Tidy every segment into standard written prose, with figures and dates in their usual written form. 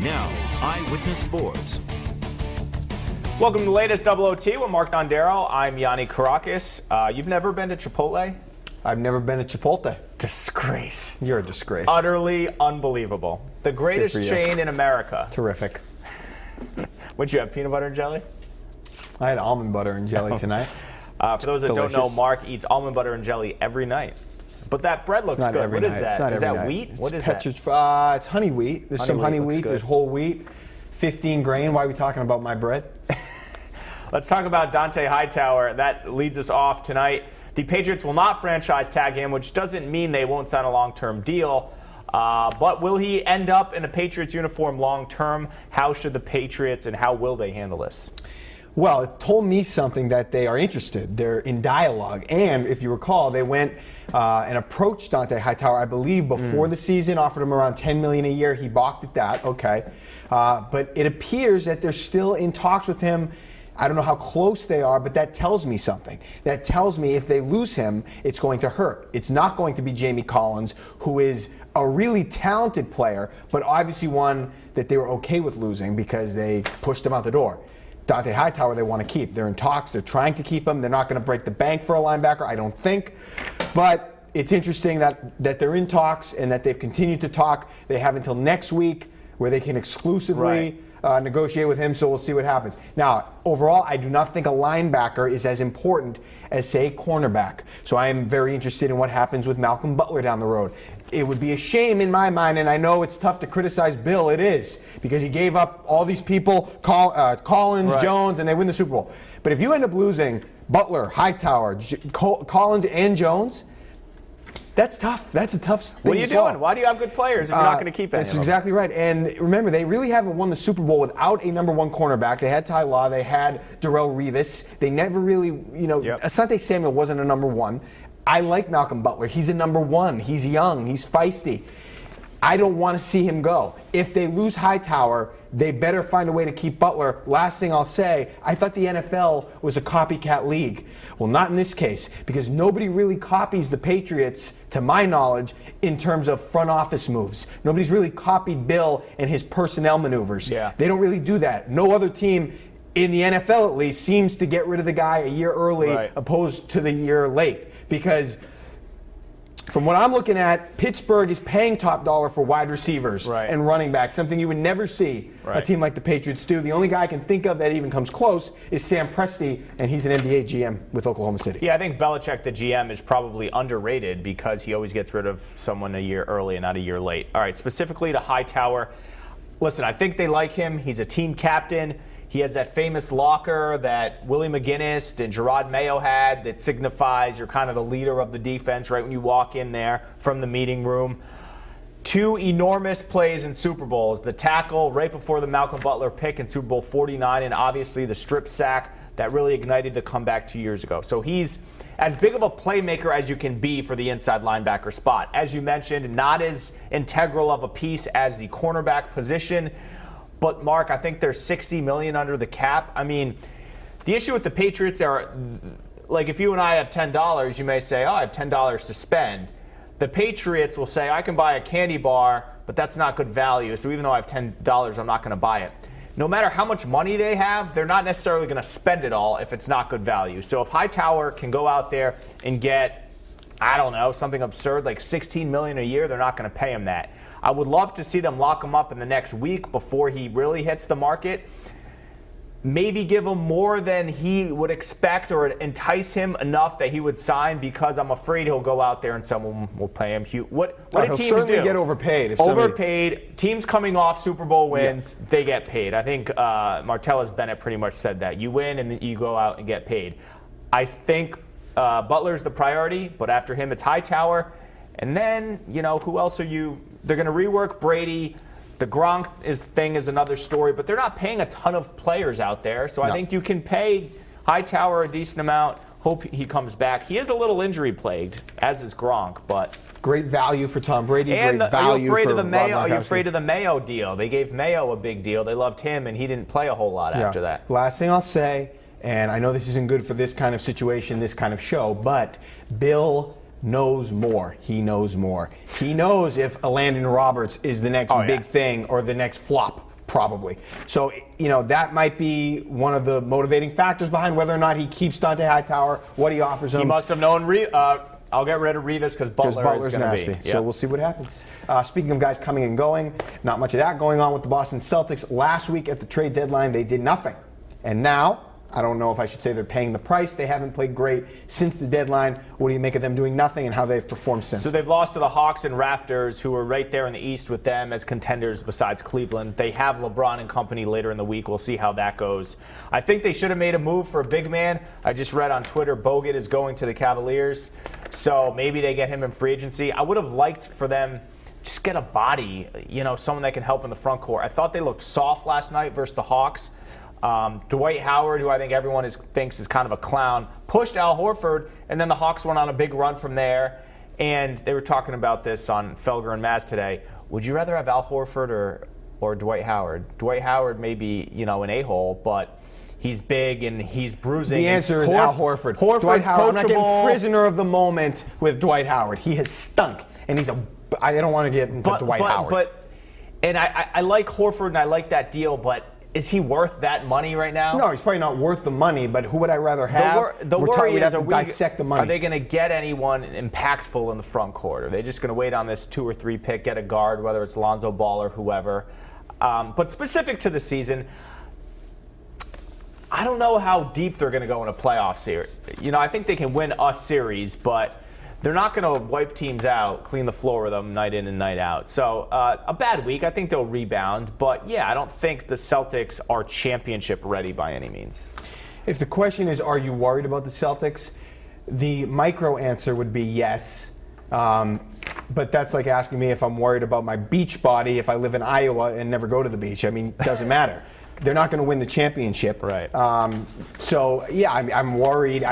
Now, Eyewitness Sports. Welcome to the latest OOT with Mark Dondero. I'm Yianni Caracas. You've never been to Chipotle? I've never been to Chipotle. Disgrace. You're a disgrace. Utterly unbelievable. The greatest chain in America. Terrific. What'd you have, peanut butter and jelly? I had almond butter and jelly tonight. For those that don't know, Mark eats almond butter and jelly every night. But that bread looks good. What is that? Is that wheat? What is that? It's honey wheat. There's some honey wheat. There's whole wheat. 15 grain. Why are we talking about my bread? Let's talk about Dante Hightower. That leads us off tonight. The Patriots will not franchise tag him, which doesn't mean they won't sign a long-term deal. But will he end up in a Patriots uniform long-term? How should the Patriots and how will they handle this? Well, it told me something that they are interested. They're in dialogue. And if you recall, they went and approached Dante Hightower, I believe, before the season, offered him around $10 million a year. He balked at that. Okay. But it appears that they're still in talks with him. I don't know how close they are, but that tells me something. That tells me if they lose him, it's going to hurt. It's not going to be Jamie Collins, who is a really talented player, but obviously one that they were okay with losing because they pushed him out the door. Dante Hightower they want to keep. They're in talks. They're trying to keep him. They're not going to break the bank for a linebacker, I don't think. But it's interesting that they're in talks and that they've continued to talk. They have until next week where they can exclusively negotiate with him, so we'll see what happens. Now, overall, I do not think a linebacker is as important as, say, a cornerback. So I am very interested in what happens with Malcolm Butler down the road. It would be a shame in my mind, and I know it's tough to criticize Bill, it is, because he gave up all these people, Collins, Jones, and they win the Super Bowl. But if you end up losing Butler, Hightower, Collins, and Jones, that's tough. That's a tough thing. What are you doing? Why do you have good players if you're not going to keep any of them? That's exactly right. And remember, they really haven't won the Super Bowl without a number one cornerback. They had Ty Law. They had Darrelle Revis. They never really, Asante Samuel wasn't a number one. I like Malcolm Butler. He's a number one. He's young. He's feisty. I don't want to see him go. If they lose Hightower, they better find a way to keep Butler. Last thing I'll say, I thought the NFL was a copycat league. Well, not in this case, because nobody really copies the Patriots, to my knowledge, in terms of front office moves. Nobody's really copied Bill and his personnel maneuvers. Yeah. They don't really do that. No other team in the NFL, at least, seems to get rid of the guy a year early opposed to the year late. Because from what I'm looking at, Pittsburgh is paying top dollar for wide receivers and running backs, something you would never see a team like the Patriots do. The only guy I can think of that even comes close is Sam Presti, and he's an NBA GM with Oklahoma City. Yeah, I think Belichick, the GM, is probably underrated because he always gets rid of someone a year early and not a year late. All right, specifically to Hightower, listen, I think they like him. He's a team captain. He has that famous locker that Willie McGinnis and Gerard Mayo had that signifies you're kind of the leader of the defense right when you walk in there from the meeting room. Two enormous plays in Super Bowls, the tackle right before the Malcolm Butler pick in Super Bowl 49, and obviously the strip sack that really ignited the comeback 2 years ago. So he's as big of a playmaker as you can be for the inside linebacker spot. As you mentioned, not as integral of a piece as the cornerback position. But, Mark, I think there's $60 million under the cap. I mean, the issue with the Patriots are, like, if you and I have $10, you may say, oh, I have $10 to spend. The Patriots will say, I can buy a candy bar, but that's not good value. So even though I have $10, I'm not going to buy it. No matter how much money they have, they're not necessarily going to spend it all if it's not good value. So if Hightower can go out there and get, I don't know, something absurd like $16 million a year, they're not going to pay him that. I would love to see them lock him up in the next week before he really hits the market. Maybe give him more than he would expect or entice him enough that he would sign, because I'm afraid he'll go out there and someone will pay him. What do teams certainly do? Get overpaid. Overpaid. Teams coming off Super Bowl wins, they get paid. I think Martellus Bennett pretty much said that. You win and then you go out and get paid. I think Butler's the priority, but after him it's Hightower. And then, who else are you? They're going to rework Brady. The Gronk thing is another story, but they're not paying a ton of players out there. So I think you can pay Hightower a decent amount. Hope he comes back. He is a little injury plagued, as is Gronk, but great value for Tom Brady. And great value are you afraid for of the Mayo? Are you Gronkowski. afraid of the Mayo deal? They gave Mayo a big deal. They loved him, and he didn't play a whole lot after that. Last thing I'll say, and I know this isn't good for this kind of situation, this kind of show, but Bill knows more. He knows more. He knows if Landon Roberts is the next big thing or the next flop. Probably. So, that might be one of the motivating factors behind whether or not he keeps Dante Hightower, what he offers him. He must have known I'll get rid of Rivas because Butler's going to be. Nasty. So we'll see what happens. Speaking of guys coming and going, not much of that going on with the Boston Celtics. Last week at the trade deadline, they did nothing. And now, I don't know if I should say they're paying the price. They haven't played great since the deadline. What do you make of them doing nothing and how they've performed since? So they've lost to the Hawks and Raptors, who were right there in the East with them as contenders besides Cleveland. They have LeBron and company later in the week. We'll see how that goes. I think they should have made a move for a big man. I just read on Twitter Bogut is going to the Cavaliers. So maybe they get him in free agency. I would have liked for them just get a body, someone that can help in the front court. I thought they looked soft last night versus the Hawks. Dwight Howard, who I think everyone thinks is kind of a clown, pushed Al Horford, and then the Hawks went on a big run from there. And they were talking about this on Felger and Maz today. Would you rather have Al Horford or Dwight Howard? Dwight Howard may be, an a-hole, but he's big and he's bruising. The answer is Al Horford. Dwight Howard. I'm not getting prisoner of the moment with Dwight Howard. He has stunk, and I don't want to get into Dwight Howard. And I like Horford and I like that deal, but is he worth that money right now? No, he's probably not worth the money, but who would I rather have? The worry we'd is, have to dissect the money. Are they going to get anyone impactful in the front court? Are they just going to wait on this 2 or 3 pick, get a guard, whether it's Lonzo Ball or whoever? But specific to the season, I don't know how deep they're going to go in a playoff series. I think they can win a series, but they're not going to wipe teams out, clean the floor with them night in and night out. So a bad week. I think they'll rebound. But, I don't think the Celtics are championship ready by any means. If the question is, are you worried about the Celtics, the micro answer would be yes. But that's like asking me if I'm worried about my beach body if I live in Iowa and never go to the beach. I mean, it doesn't matter. They're not going to win the championship. Right. I'm worried.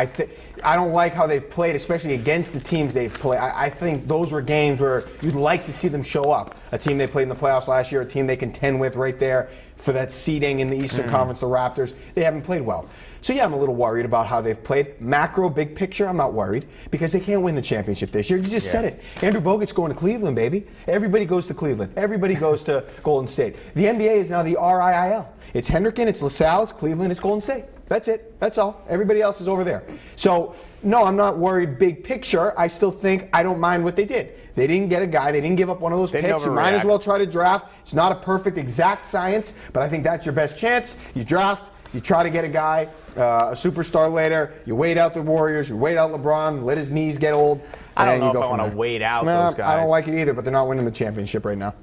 I don't like how they've played, especially against the teams they've played. I think those were games where you'd like to see them show up. A team they played in the playoffs last year, a team they contend with right there for that seeding in the Eastern Conference, the Raptors. They haven't played well. So, I'm a little worried about how they've played. Macro, big picture, I'm not worried because they can't win the championship this year. You just said it. Andrew Bogut's going to Cleveland, baby. Everybody goes to Cleveland. Everybody goes to Golden State. The NBA is now the RIIL. It's Hendricken, it's LaSalle, it's Cleveland, it's Golden State. That's it. That's all. Everybody else is over there. So, no, I'm not worried big picture. I still think I don't mind what they did. They didn't get a guy. They didn't give up one of those picks. You might as well try to draft. It's not a perfect exact science, but I think that's your best chance. You draft. You try to get a guy, a superstar later. You wait out the Warriors. You wait out LeBron. Let his knees get old. I don't know if I want to wait out those guys. I don't like it either, but they're not winning the championship right now.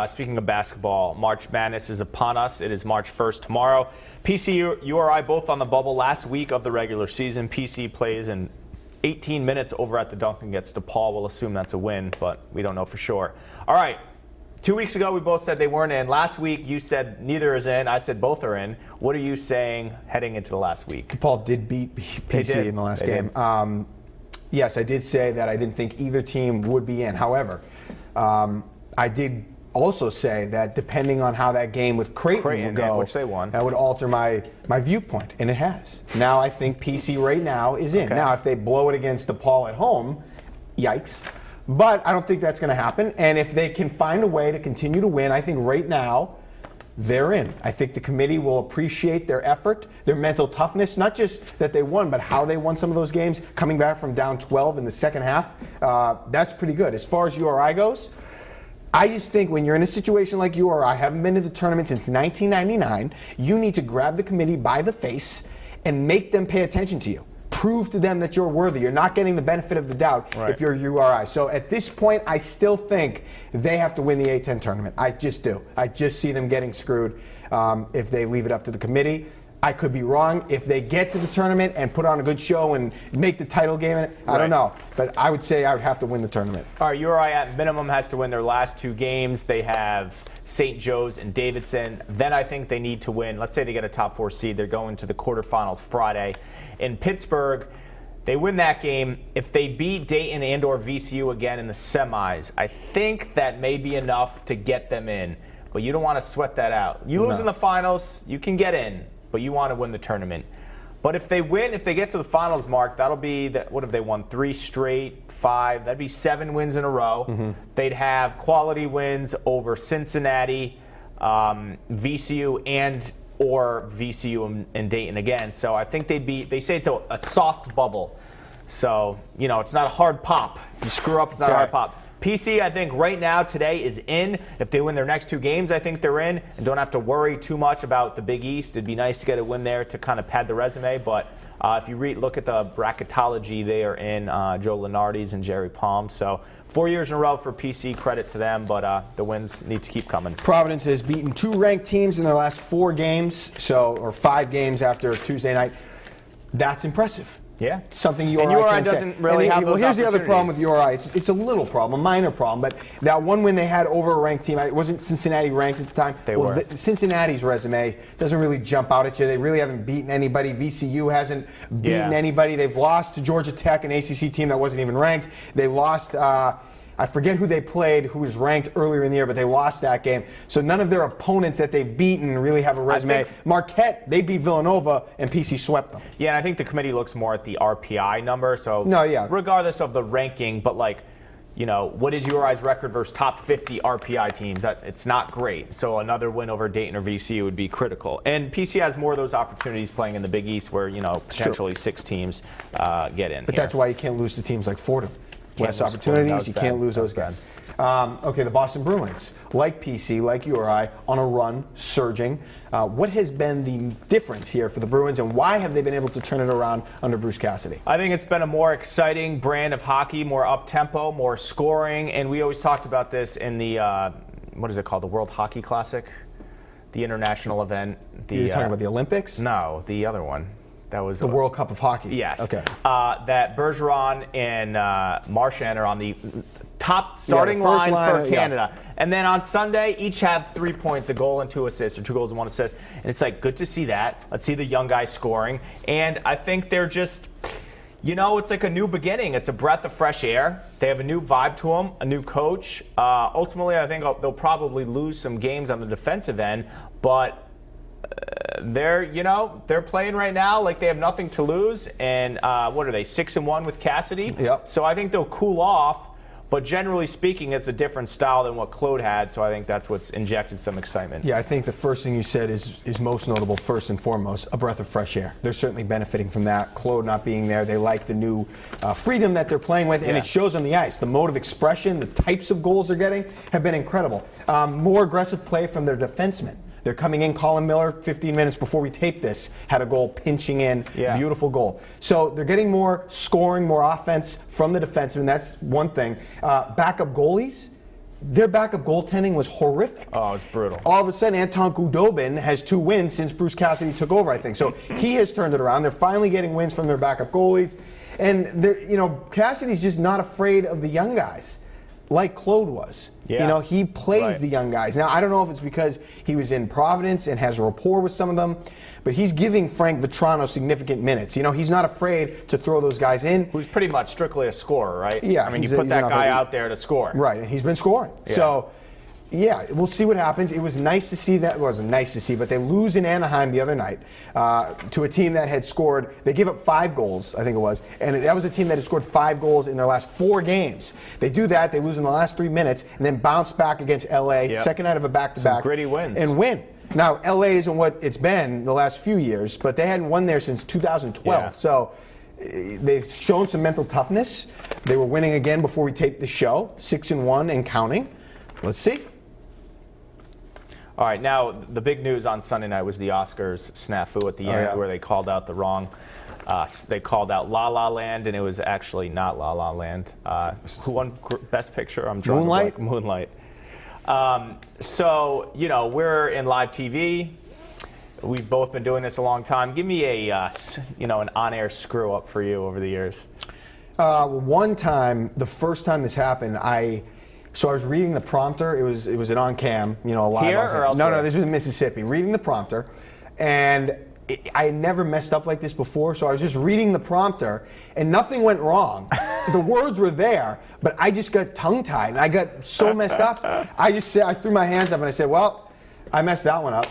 Speaking of basketball, March Madness is upon us. It is March 1st tomorrow. PC, URI both on the bubble last week of the regular season. PC plays in 18 minutes over at the Duncan, gets DePaul. We'll assume that's a win, but we don't know for sure. All right. 2 weeks ago, we both said they weren't in. Last week, you said neither is in. I said both are in. What are you saying heading into the last week? DePaul did beat PC in the last game. Yes, I did say that I didn't think either team would be in. However, I did also say that depending on how that game with Creighton will go, which they won, that would alter my viewpoint, and it has. Now I think PC right now is in. Okay. Now, if they blow it against DePaul at home, yikes. But I don't think that's going to happen. And if they can find a way to continue to win, I think right now they're in. I think the committee will appreciate their effort, their mental toughness, not just that they won, but how they won some of those games, coming back from down 12 in the second half. That's pretty good. As far as URI goes, I just think when you're in a situation like URI, haven't been to the tournament since 1999, you need to grab the committee by the face and make them pay attention to you. Prove to them that you're worthy. You're not getting the benefit of the doubt if you're URI. So at this point, I still think they have to win the A-10 tournament. I just do. I just see them getting screwed if they leave it up to the committee. I could be wrong. If they get to the tournament and put on a good show and make the title game in it, I don't know. But I would say I would have to win the tournament. All right, URI at minimum has to win their last 2 games. They have St. Joe's and Davidson. Then I think they need to win. Let's say they get a top 4 seed. They're going to the quarterfinals Friday. In Pittsburgh, they win that game. If they beat Dayton and or VCU again in the semis, I think that may be enough to get them in. But you don't want to sweat that out. You lose in the finals, you can get in, but you want to win the tournament. But if they win, if they get to the finals, Mark, that'll be what have they won? 3 straight, 5. That'd be 7 wins in a row. Mm-hmm. They'd have quality wins over Cincinnati, VCU, or VCU and Dayton again. So I think they say it's a soft bubble. So, it's not a hard pop. If you screw up, it's not a hard pop. PC, I think right now, today, is in. If they win their next 2 games, I think they're in and don't have to worry too much about the Big East. It'd be nice to get a win there to kind of pad the resume. But if you look at the bracketology, they are in Joe Lunardi's and Jerry Palm. So 4 years in a row for PC, credit to them. But the wins need to keep coming. Providence has beaten 2 ranked teams in their last 4 games, or 5 games after Tuesday night. That's impressive. Yeah. Something URI and URI doesn't really have those here's the other problem with opportunities. URI. It's a little problem, a minor problem, but that one win they had over a ranked team, it wasn't Cincinnati ranked at the time. They were. Cincinnati's resume doesn't really jump out at you. They really haven't beaten anybody. VCU hasn't beaten anybody. They've lost to Georgia Tech, an ACC team that wasn't even ranked. They lost, I forget who they played, who was ranked earlier in the year, but they lost that game. So none of their opponents that they've beaten really have a resume. Marquette, they beat Villanova, and PC swept them. Yeah, and I think the committee looks more at the RPI number. So regardless of the ranking, but what is URI's record versus top 50 RPI teams? It's not great. So another win over Dayton or VCU would be critical. And PC has more of those opportunities playing in the Big East where, potentially 6 teams get in. But that's why you can't lose to teams like Fordham. Less opportunities, you can't lose those guys. Okay, the Boston Bruins, like PC, like URI, on a run, surging. What has been the difference here for the Bruins, and why have they been able to turn it around under Bruce Cassidy? I think it's been a more exciting brand of hockey, more up-tempo, more scoring, and we always talked about this in the, what is it called, the World Hockey Classic? The international event. You're talking about the Olympics? No, the other one. That was the World Cup of Hockey. Yes. Okay. That Bergeron and Marchand are on the top starting line for Canada. Yeah. And then on Sunday, each had 3 points, a goal and 2 assists, or 2 goals and 1 assist. And it's good to see that. Let's see the young guys scoring. And I think they're just, it's like a new beginning. It's a breath of fresh air. They have a new vibe to them, a new coach. Ultimately, I think they'll probably lose some games on the defensive end, but they're playing right now like they have nothing to lose, and what are they, 6-1 with Cassidy? Yep. So I think they'll cool off, but generally speaking, it's a different style than what Claude had, so I think that's what's injected some excitement. Yeah, I think the first thing you said is most notable, first and foremost, a breath of fresh air. They're certainly benefiting from that. Claude not being there, they like the new freedom that they're playing with, and it shows on the ice. The mode of expression, the types of goals they're getting have been incredible. More aggressive play from their defensemen. They're coming in. Colin Miller, 15 minutes before we tape this, had a goal pinching in. Yeah. Beautiful goal. So they're getting more scoring, more offense from the defensemen. That's one thing. Backup goalies, their backup goaltending was horrific. Oh, it's brutal. All of a sudden, Anton Khudobin has 2 wins since Bruce Cassidy took over, I think. So he has turned it around. They're finally getting wins from their backup goalies. And Cassidy's just not afraid of the young guys, like Claude was. Yeah. He plays the young guys. Now, I don't know if it's because he was in Providence and has a rapport with some of them, but he's giving Frank Vetrano significant minutes. He's not afraid to throw those guys in. Who's pretty much strictly a scorer, right? Yeah. I mean, you put that guy out there to score. Right, and he's been scoring. Yeah. So, yeah, we'll see what happens. It was nice to see that. Well, it wasn't nice to see, but they lose in Anaheim the other night to a team that had scored. They gave up 5 goals, I think it was, and that was a team that had scored 5 goals in their last 4 games. They do that. They lose in the last 3 minutes, and then bounce back against LA, second night of a back-to-back. Some gritty wins. And win. Now, LA isn't what it's been the last few years, but they hadn't won there since 2012. Yeah. So they've shown some mental toughness. They were winning again before we taped the show, 6-1 and counting. Let's see. All right, now the big news on Sunday night was the Oscars snafu at the end where they called out the wrong. They called out La La Land, and it was actually not La La Land. Who won Best Picture? I'm drawing Moonlight. Moonlight. So we're in live TV. We've both been doing this a long time. Give me an on-air screw up for you over the years. One time, the first time this happened, I was reading the prompter. It was an on-cam, a live. Here or elsewhere? No, this was in Mississippi. Reading the prompter, and I had never messed up like this before. So I was just reading the prompter, and nothing went wrong. The words were there, but I just got tongue-tied, and I got so messed up. I threw my hands up and I said, "Well, I messed that one up."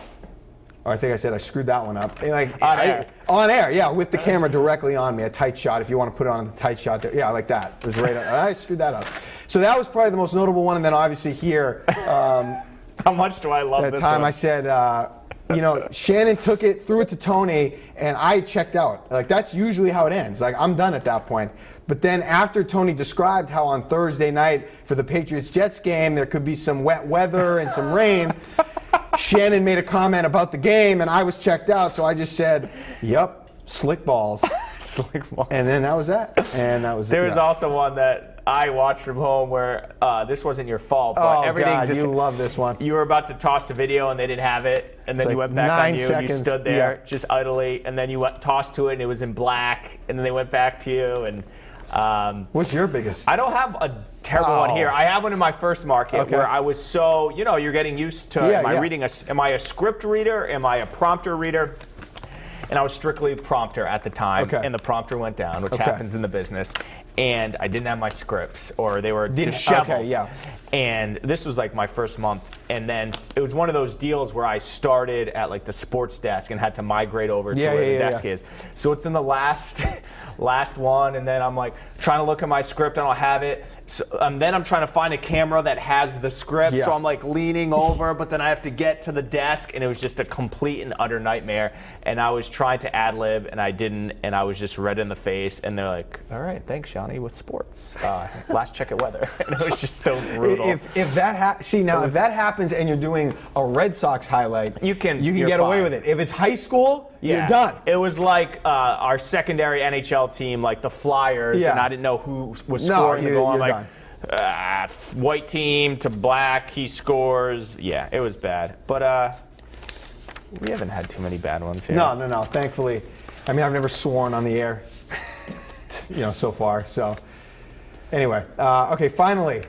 Or I think I said I screwed that one up. Like On air. On air, yeah, with the camera directly on me, a tight shot. If you want to put it on the tight shot, there, yeah, like that. It was right. I screwed that up. So that was probably the most notable one. And then obviously here, How much do I love that this time one? I said, Shannon took it, threw it to Tony, and I checked out. Like, that's usually how it ends. Like, I'm done at that point. But then after Tony described how on Thursday night for the Patriots-Jets game, there could be some wet weather and some rain, Shannon made a comment about the game, and I was checked out, so I just said, yep, slick balls. Slick ball. And then that was that. And that was it. There was Yeah. also one that I watched from home where this wasn't your fault, but Oh, everything God, just. you love this one. You were about to toss the video and they didn't have it, and then It's you like went back 9 on you and you seconds, stood there yeah. just idly, and then you tossed to it and it was in black, and then they went back to you. And What's your biggest? I don't have a terrible one Oh. here. I have one in my first market Okay. where I was so, you're getting used to, Yeah, am I yeah. reading am I a script reader? Am I a prompter reader? And I was strictly prompter at the time, Okay. and the prompter went down, which Okay. happens in the business. And I didn't have my scripts, or they were disheveled. Okay, yeah. And this was like my first month. And then it was one of those deals where I started at like the sports desk and had to migrate over to Yeah, where yeah, the yeah, desk yeah. is. So it's in the last one, and then I'm like trying to look at my script, I don't have it. So, then I'm trying to find a camera that has the script, Yeah. so I'm like leaning over, but then I have to get to the desk, and it was just a complete and utter nightmare. And I was trying to ad lib, and I didn't, and I was just red in the face. And they're like, "All right, thanks, Yianni, with sports. Last check at weather." And it was just so brutal. If that if that happens and you're doing a Red Sox highlight, You can- get you're away fine. with it. If it's high school, you're done. It was like our secondary NHL team, like the Flyers, Yeah. and I didn't know who was No, scoring the goal. I'm you're like, done. white team to black, he scores. Yeah, it was bad. But we haven't had too many bad ones here. No. Thankfully, I mean, I've never sworn on the air, so far. So, anyway, okay. Finally,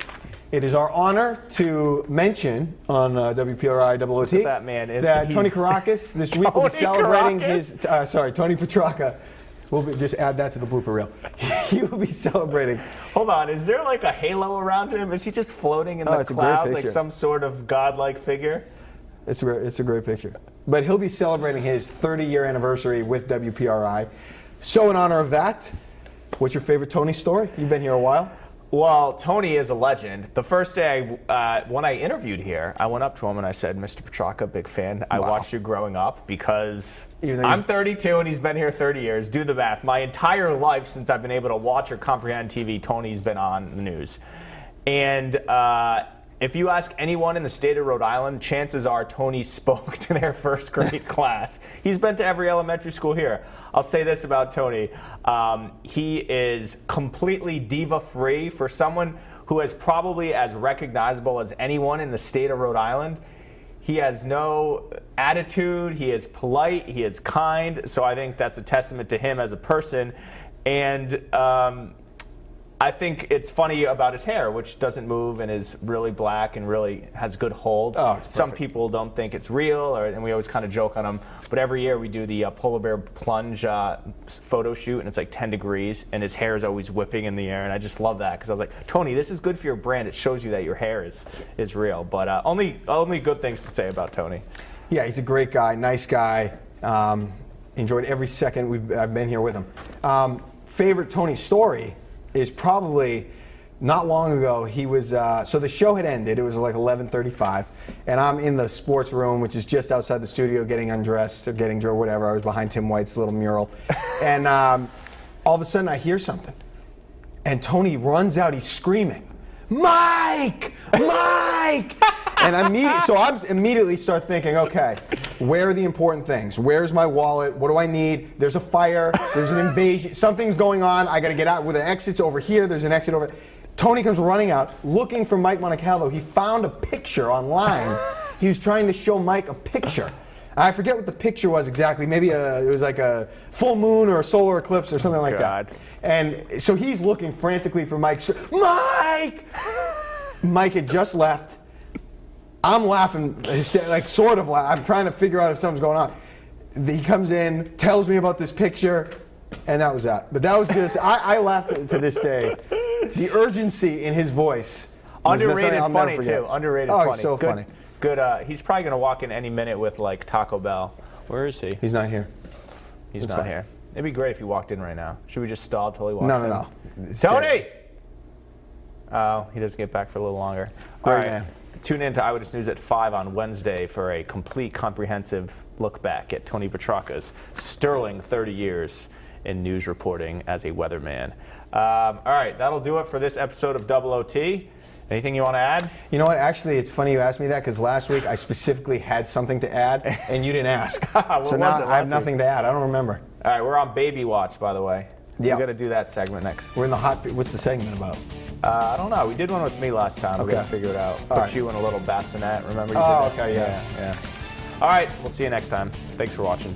it is our honor to mention on WPRI OOT that man is. that He's- Tony Caracas this week will be Tony celebrating Caracas? his. Tony Petrarca. Just add that to the blooper reel. He will be celebrating. Hold on, is there like a halo around him? Is he just floating in the it's a great clouds like picture. some sort of godlike figure? It's a great picture. But he'll be celebrating his 30-year anniversary with WPRI. So in honor of that, what's your favorite Tony story? You've been here a while. Well, Tony is a legend. The first day when I interviewed here, I went up to him and I said, "Mr. Petrarca, big fan. I Wow. watched you growing up because Even though I'm 32 and he's been here 30 years. Do the math. My entire life since I've been able to watch or comprehend TV, Tony's been on the news. And if you ask anyone in the state of Rhode Island, chances are Tony spoke to their first grade class. He's been to every elementary school here. I'll say this about Tony. He is completely diva-free. For someone who is probably as recognizable as anyone in the state of Rhode Island, he has no attitude, he is polite, he is kind, so I think that's a testament to him as a person. And I think it's funny about his hair, which doesn't move and is really black and really has good hold. Oh, it's Some perfect. people don't think it's real, and we always kind of joke on him. But every year we do the polar bear plunge photo shoot, and it's like 10 degrees, and his hair is always whipping in the air, and I just love that because I was like, Tony, this is good for your brand. It shows you that your hair is real. But only good things to say about Tony. Yeah, he's a great guy, nice guy. Enjoyed every second I've been here with him. Favorite Tony story is probably not long ago. He was so the show had ended. It was like 11:35, and I'm in the sports room, which is just outside the studio, getting undressed or getting dressed, whatever. I was behind Tim White's little mural, and all of a sudden I hear something, and Tony runs out. He's screaming, "Mike! Mike!" And I immediately start thinking, okay, where are the important things? Where's my wallet? What do I need? There's a fire. There's an invasion. Something's going on. I got to get out. Where the exit's over here. There's an exit over. Tony comes running out, looking for Mike Montecalvo. He found a picture online. He was trying to show Mike a picture. I forget what the picture was exactly. Maybe it was like a full moon or a solar eclipse or something like God. that. And so he's looking frantically for Mike. Mike! Mike had just left. I'm laughing, like sort of laughing. I'm trying to figure out if something's going on. He comes in, tells me about this picture, and that was that. But that was just, I laughed to this day. The urgency in his voice. was Underrated something I'll never funny, forget. too. Underrated oh, funny. he's so Good. funny. Good. He's probably going to walk in any minute with like Taco Bell. Where is he? He's not here. He's It's not fine. here. It'd be great if he walked in right now. Should we just stall till he walks in? No. It's Tony! dead. Oh, he doesn't get back for a little longer. Great All right. man. Tune in to Eyewitness News at 5 on Wednesday for a complete, comprehensive look back at Tony Petrarca's sterling 30 years in news reporting as a weatherman. All right, that'll do it for this episode of Double OT. Anything you want to add? You know what? Actually, it's funny you asked me that because last week I specifically had something to add and you didn't ask. What So was now it I have last nothing to add. I don't remember. All right, we're on Baby Watch, by the way. Yeah. We're going to do that segment next. We're in the hot. What's the segment about? I don't know. We did one with me last time. We're Okay. going to figure it out. Put right. you in a little bassinet. Remember you Oh, did that? okay, yeah. Yeah. All right, we'll see you next time. Thanks for watching.